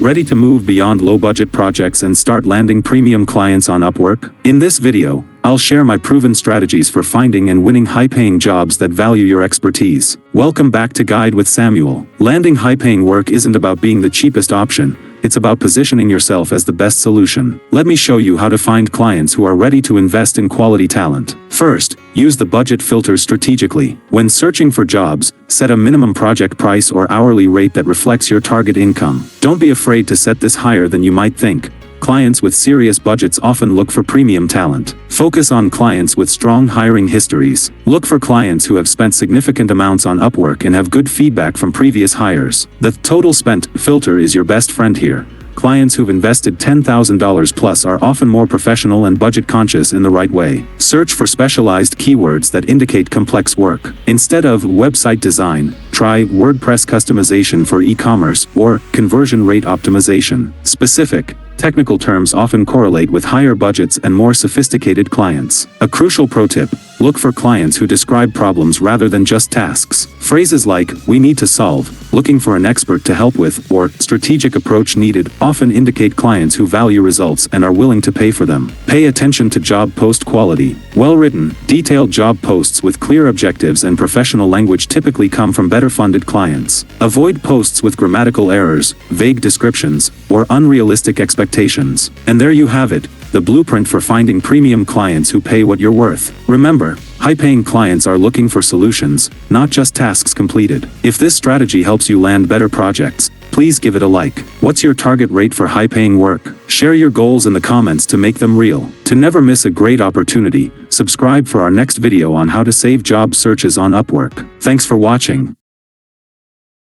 Ready to move beyond low-budget projects and start landing premium clients on Upwork? In this video, I'll share my proven strategies for finding and winning high-paying jobs that value your expertise. Welcome back to Guide with Samuel. Landing high-paying work isn't about being the cheapest option. It's about positioning yourself as the best solution. Let me show you how to find clients who are ready to invest in quality talent. First, use the budget filter strategically. When searching for jobs, set a minimum project price or hourly rate that reflects your target income. Don't be afraid to set this higher than you might think. Clients with serious budgets often look for premium talent. Focus on clients with strong hiring histories. Look for clients who have spent significant amounts on Upwork and have good feedback from previous hires. The total spent filter is your best friend here. Clients who've invested $10,000 plus are often more professional and budget conscious in the right way. Search for specialized keywords that indicate complex work. Instead of website design, try WordPress customization for e-commerce or conversion rate optimization. Specific, technical terms often correlate with higher budgets and more sophisticated clients. A crucial pro tip: look for clients who describe problems rather than just tasks. Phrases like, "we need to solve," "looking for an expert to help with," or "strategic approach needed" often indicate clients who value results and are willing to pay for them. Pay attention to job post quality. Well-written, detailed job posts with clear objectives and professional language typically come from better-funded clients. Avoid posts with grammatical errors, vague descriptions, or unrealistic expectations. And there you have it, the blueprint for finding premium clients who pay what you're worth. Remember, high-paying clients are looking for solutions, not just tasks completed. If this strategy helps you land better projects, please give it a like. What's your target rate for high-paying work? Share your goals in the comments to make them real. To never miss a great opportunity, subscribe for our next video on how to save job searches on Upwork. Thanks for watching.